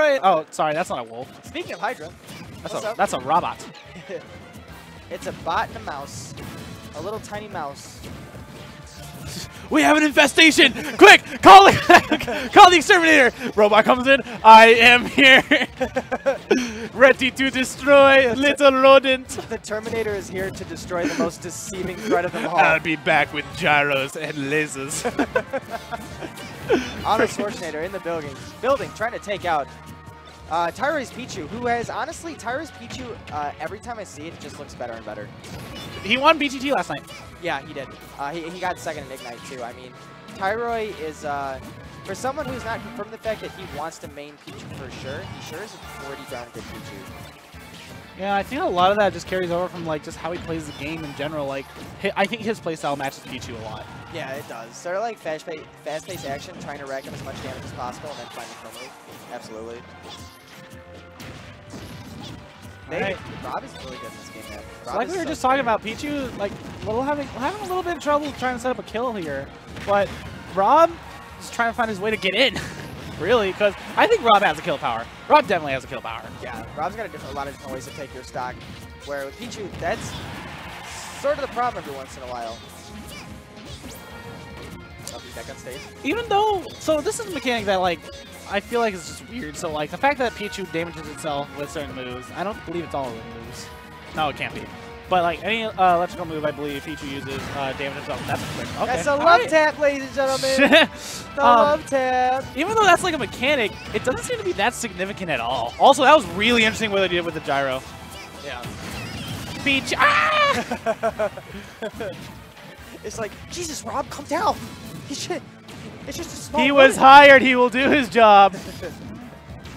Tyroy. Oh, sorry, that's not a wolf. Speaking of Hydra, That's a robot. it's a bot and a mouse. A little tiny mouse. We have an infestation! Quick! Call the exterminator! Robot comes in. I am here. Ready to destroy little rodent. The Terminator is here to destroy the most deceiving threat of them all. I'll be back with gyros and lasers. Arnold Schwarzenegger in the building trying to take out Tyroy's Pichu, who has, honestly, Tyroy's Pichu, every time I see it, just looks better and better. He won BGT last night. Yeah, he did. He got second in Ignite, too. I mean, Tyroy is, for someone who's not confirmed the fact that he wants to main Pichu for sure, he sure is a pretty darn good Pichu. Yeah, I think a lot of that just carries over from, like, just how he plays the game in general. Like, I think his playstyle matches Pichu a lot. Yeah, it does. Sort of like fast-paced action, trying to rack him as much damage as possible, and then finding the kill move. Absolutely. Right. Rob is really good in this game, man. So like we were just talking about, Pichu, like, having a little bit of trouble trying to set up a kill here. But Rob is trying to find his way to get in, really, because I think Rob has a kill power. Rob definitely has a kill power. Yeah, Rob's got a lot of different ways to take your stock, where with Pichu, that's sort of the problem every once in a while. I'll be back on stage. Even though, so this is a mechanic that, like, I feel like it's just weird. So, like, the fact that Pichu damages itself with certain moves, I don't believe it's all of the moves. No, it can't be. But, like, any electrical move, I believe Pichu uses damage itself. That's quick. Okay. That's a love tap, ladies and gentlemen. The love tap. Even though that's like a mechanic, it doesn't seem to be that significant at all. Also, that was really interesting what they did with the gyro. Yeah. Pichu. Ah! It's like, Jesus, Rob, come down. He should. It's just a small He was hired. He will do his job.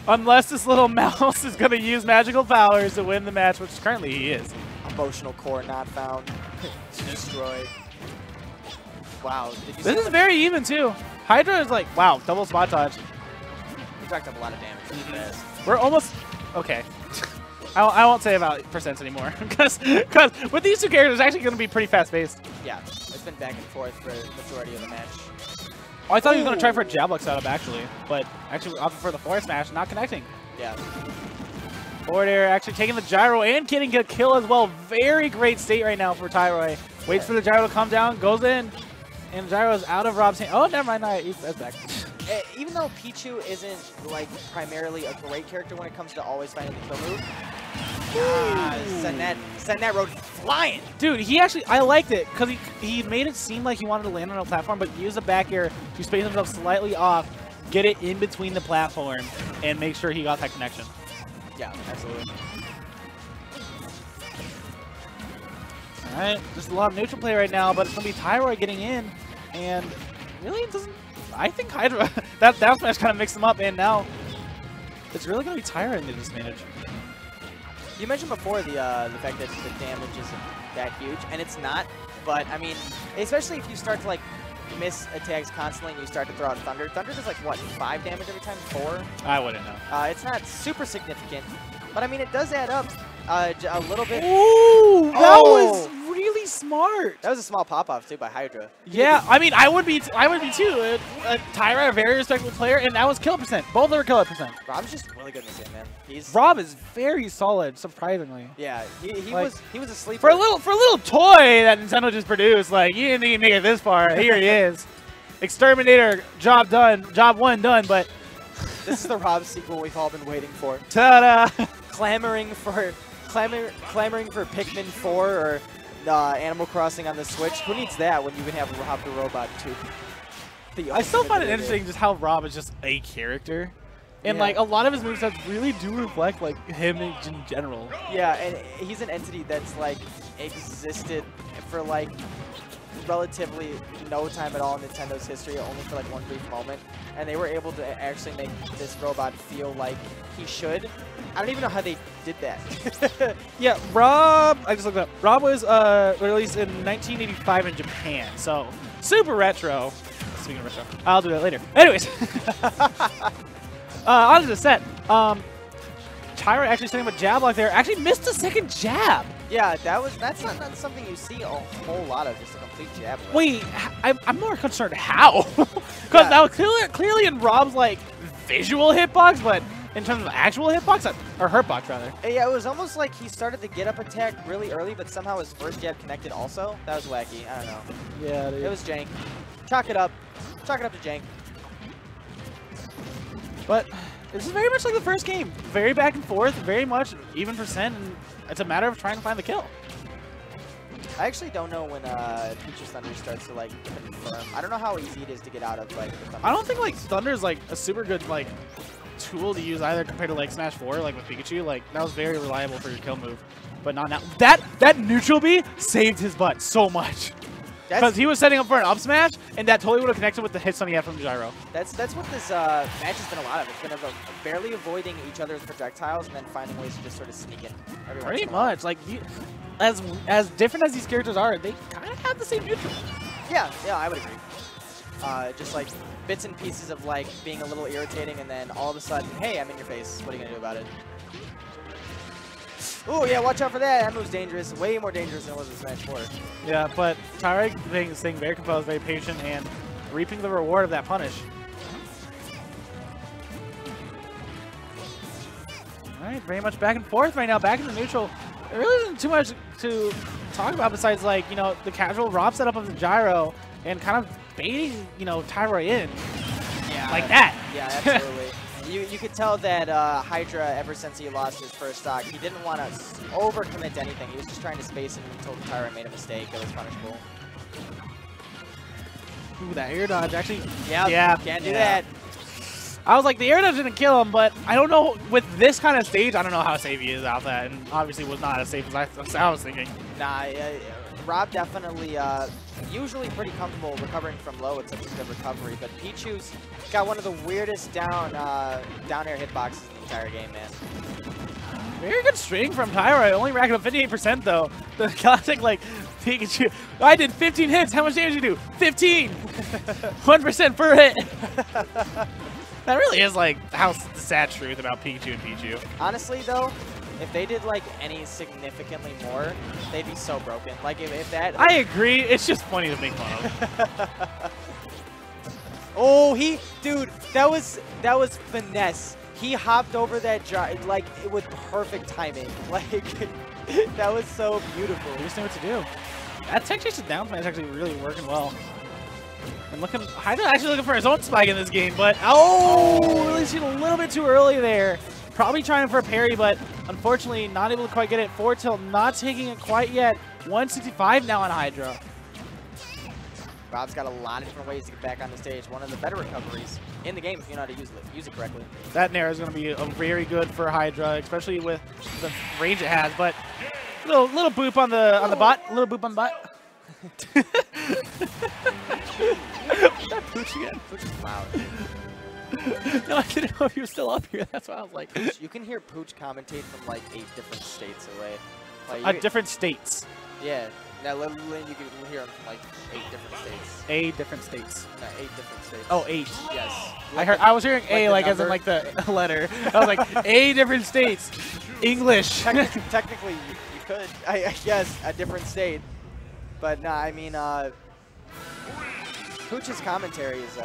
Unless this little mouse is going to use magical powers to win the match, which currently he is. Emotional core not found. Destroyed. Wow. Did you This is very even, too. Hydra is like, wow, double spot dodge. We racked up a lot of damage really fast. We're almost... Okay. I won't say about percents anymore. Because with these two characters, it's actually going to be pretty fast-paced. Yeah. It's been back and forth for the majority of the match. Oh, I thought he was going to try for a jab lock setup, actually. But actually opted for the forward smash, not connecting. Yeah. Forward air actually taking the gyro and getting a kill as well. Very great state right now for Tyroy. Waits for the gyro to come down, goes in, and gyro is out of Rob's hand. Oh, never mind. That's back. Even though Pichu isn't, like, primarily a great character when it comes to always finding the kill move, send that road flying. Dude, he actually, I liked it because he made it seem like he wanted to land on a platform, but use the back air to space himself slightly off, get it in between the platform, and make sure he got that connection. Yeah, absolutely. All right, just a lot of neutral play right now, but it's going to be Tyroy getting in, and really it doesn't, I think Hydra, that smash kind of mixed them up, and now it's really going to be Tyroy in the disadvantage. You mentioned before the fact that the damage isn't that huge, and it's not, but I mean, especially if you start to like miss attacks constantly and you start to throw out Thunder. Thunder does like, what, 5 damage every time? 4? I wouldn't know. It's not super significant, but I mean, it does add up a little bit. Ooh, that was really smart. That was a small pop-off, too, by Hydra. Yeah, I mean, I would be too. Tyroy, a very respectable player, and that was kill percent. Both are kill percent. Rob's just really good in this game, man. Rob is very solid, surprisingly. Yeah, he was a sleeper. For a little toy that Nintendo just produced, like, you didn't even make it this far. Here he is. Exterminator, job done, job 1 done, but this is the Rob sequel we've all been waiting for. Ta-da! Clamoring for Pikmin 4 or Animal Crossing on the Switch. Who needs that when you can have Rob the Robot too? I still find it interesting just how Rob is just a character. And like a lot of his movesets really do reflect like him in general. Yeah, and he's an entity that's like existed for like relatively no time at all in Nintendo's history, only for like one brief moment. And they were able to actually make this robot feel like he should. I don't even know how they did that. Yeah, Rob, I just looked up. Rob was released in 1985 in Japan, so super retro. Speaking of retro, I'll do that later. Anyways, on to the set. Tyroy actually setting up a jab lock there. Actually missed a second jab. Yeah, that's not something you see a whole lot of, just a complete jab. Wait, I'm more concerned how. Because now clearly in Rob's like visual hitbox, but in terms of actual hitbox, or hurtbox rather. Yeah, it was almost like he started the get up attack really early, but somehow his first jab connected also. That was wacky. I don't know. Yeah, dude. It was jank. Chalk it up. Chalk it up to jank. But this is very much like the first game. Very back and forth, very much even percent, and it's a matter of trying to find the kill. I actually don't know when Pichu's Thunder starts to like confirm. I don't know how easy it is to get out of like the Thunder. I don't think like Thunder is like a super good like tool to use either compared to like Smash 4, like with Pikachu. Like that was very reliable for your kill move, but not now. That neutral B saved his butt so much. Because he was setting up for an up smash, and that totally would have connected with the hits on the F from Gyro. That's what this match has been a lot of. It's been about barely avoiding each other's projectiles and then finding ways to just sort of sneak in. Pretty much. Like, as different as these characters are, they kind of have the same neutral. Yeah, I would agree. Just like bits and pieces of like being a little irritating, and then all of a sudden, hey, I'm in your face. What are you gonna do about it? Oh yeah, watch out for that. That move's dangerous. Way more dangerous than it was in Smash 4. Yeah, but Tyroy staying very composed, very patient, and reaping the reward of that punish. All right, very much back and forth right now, back in the neutral. There really isn't too much to talk about besides, like, you know, the casual Rob setup of the Gyro and kind of baiting, you know, Tyroy in. Yeah. Like that. Yeah, absolutely. You could tell that Hydra, ever since he lost his first stock, he didn't want to overcommit to anything. He was just trying to space it until Tyroy made a mistake that was punishable. Ooh, that air dodge actually. Yeah, can't do that. I was like, the air dodge didn't kill him, but I don't know, with this kind of stage, I don't know how safe he is out that, and obviously was not as safe as I was thinking. Nah, Rob definitely usually pretty comfortable recovering from low with such a good recovery, but Pichu's got one of the weirdest down air hitboxes in the entire game, man. Very good string from Tyroy, only racking up 58% though. The classic, like, Pikachu. I did 15 hits, how much damage did you do? 15! 1% per hit! That really is, like, the sad truth about Pikachu and Pichu. Honestly, though, if they did, like, any significantly more, they'd be so broken. Like, if that... I agree. It's just funny to make fun of. Oh, dude, that was finesse. He hopped over that like, with perfect timing. Like, that was so beautiful. He just knew what to do. That tech chase down smash is actually really working well. And Hydra actually looking for his own spike in this game, but releasing a little bit too early there. Probably trying for a parry, but unfortunately not able to quite get it. Forward tilt not taking it quite yet. 165 now on Hydra. Rob's got a lot of different ways to get back on the stage. One of the better recoveries in the game if you know how to use it correctly. That Nair is going to be very good for Hydra, especially with the range it has. But little boop on the butt, little boop on the butt. That Pooch again. Pooch is loud. No, I didn't know if he was still up here. That's why I was like. You can hear Pooch commentate from like 8 different states away. Like, different states. Yeah. Now, literally, you can hear him from like 8 different states. 8 different states. No, 8 different states. Oh, 8. Yes. I was hearing A like as in like the letter. I was like 8 different states. English. Technically, you could. I guess a different state. But no, I mean, Pooch's commentary is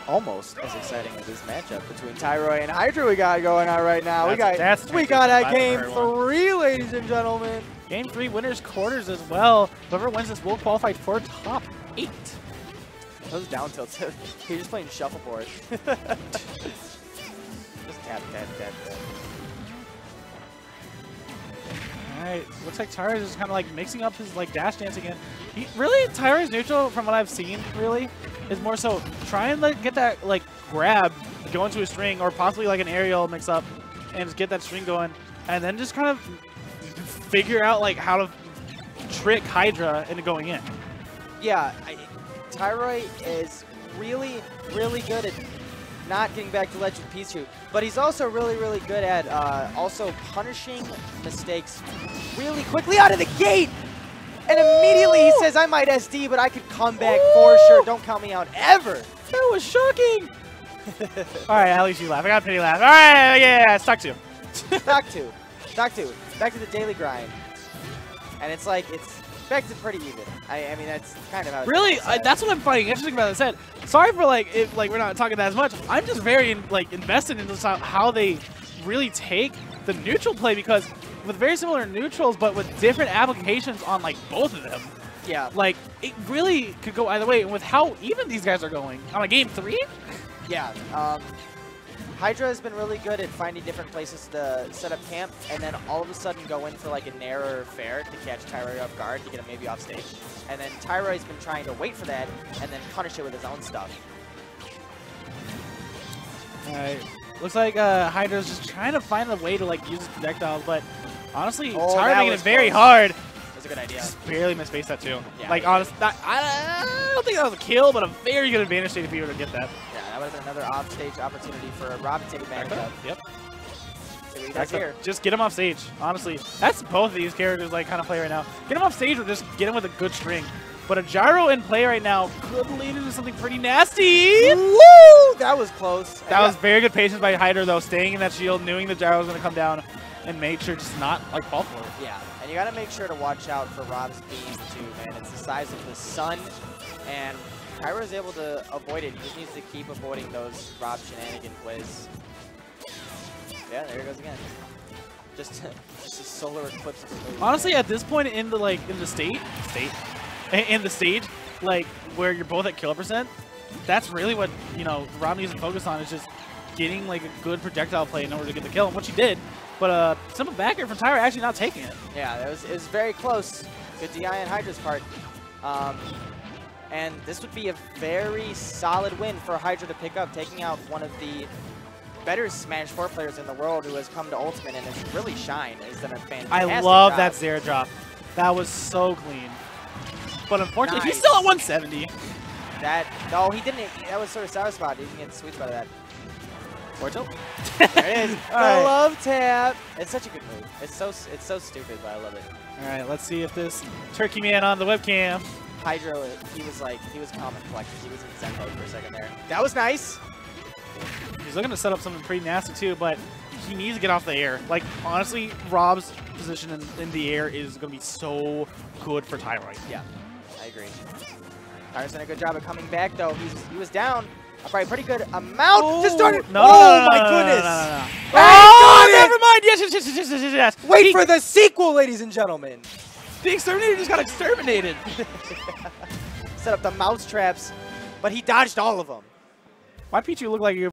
almost as exciting as this matchup between Tyroy and Hydra we got going on right now. We got a game 3, ladies and gentlemen. Game 3 winners quarters as well. Whoever wins this will qualify for top 8. Those down tilts. He's just playing shuffleboard. Just tap, tap, tap, tap. Alright, looks like Tyroy is just kind of like mixing up his like dash dance again. Tyroy's neutral, from what I've seen, really, is more so try and like get that like grab, go into a string, or possibly like an aerial mix up, and just get that string going, and then just kind of figure out like how to trick Hydra into going in. Yeah, Tyroy is really, really good at not getting back to ledge with Pichu, but he's also really, really good at also punishing mistakes really quickly out of the gate. And immediately he says, I might SD, but I could come back for sure. Don't count me out ever. That was shocking. All right, at least you laugh. I got a pretty laugh. All right, yeah, stock 2. Stock 2. Stock 2. Back to the daily grind. And it's like, it's back to pretty even. I mean, that's kind of how it's really, that's what I'm finding interesting about this set. Sorry for like, if like we're not talking that as much. I'm just very invested in just how they really take the neutral play because with very similar neutrals, but with different applications on like both of them. Yeah. Like it really could go either way. And with how even these guys are going on a game 3. Yeah. Hydra has been really good at finding different places to set up camp and then all of a sudden go in for like a narrower fair to catch Tyroy off guard to get him maybe off stage. And then Tyroy's been trying to wait for that and then punish it with his own stuff. Alright. Looks like Hydra's just trying to find a way to like use his projectiles, but honestly, Tyroy making it very hard. That's a good idea. Just barely misspaced that too. Yeah, like honestly, I don't think that was a kill, but a very good advantage state if you were to get that. Yeah, that would have been another off-stage opportunity for Rob to take advantage of. Yep. See what he does here. Just get him off stage. Honestly, that's both of these characters like kind of play right now. Get him off stage or just get him with a good string. But a gyro in play right now could lead into something pretty nasty. Woo! That was close. That was very good patience by Hydra though, staying in that shield, knowing the gyro was going to come down, and make sure just not like fall for it. Yeah, and you got to make sure to watch out for Rob's beam too, man. It's the size of the sun, and Tyroy is able to avoid it. He just needs to keep avoiding those Rob shenanigan plays. Yeah, there he goes again. Just a solar eclipse. Honestly, at this point in the stage, like where you're both at kill percent, that's really what Rob needs to focus on is just getting like a good projectile play in order to get the kill, and which he did. But simple back air from Tyroy actually not taking it. Yeah, it was very close. Good DI on Hydra's part. And this would be a very solid win for Hydra to pick up, taking out one of the better Smash 4 players in the world who has come to Ultimate and has really shined. Has done a fantastic I love job. that Zera drop. That was so clean. But unfortunately, Nice. he's still at 170. No, he didn't. That was sort of sour spot. He didn't get the sweet spot of that. Or tilt. There it is. The right. love tap. It's such a good move. It's so stupid, but I love it. All right, let's see if this turkey man on the webcam. Hydra, he was calm and collected. He was in Zen mode for a second there. That was nice. He's looking to set up something pretty nasty too, but he needs to get off the air. Like, honestly, Rob's position in the air is going to be so good for Tyroy. Yeah, I agree. Tyroy's done a good job of coming back, though. He was down a probably pretty good amount. Oh, Just started. No, oh, no, my no, goodness. No. Oh, Never mind. Yes. Wait for the sequel, ladies and gentlemen. The exterminator just got exterminated. Set up the mouse traps, but he dodged all of them. Why Pichu look like you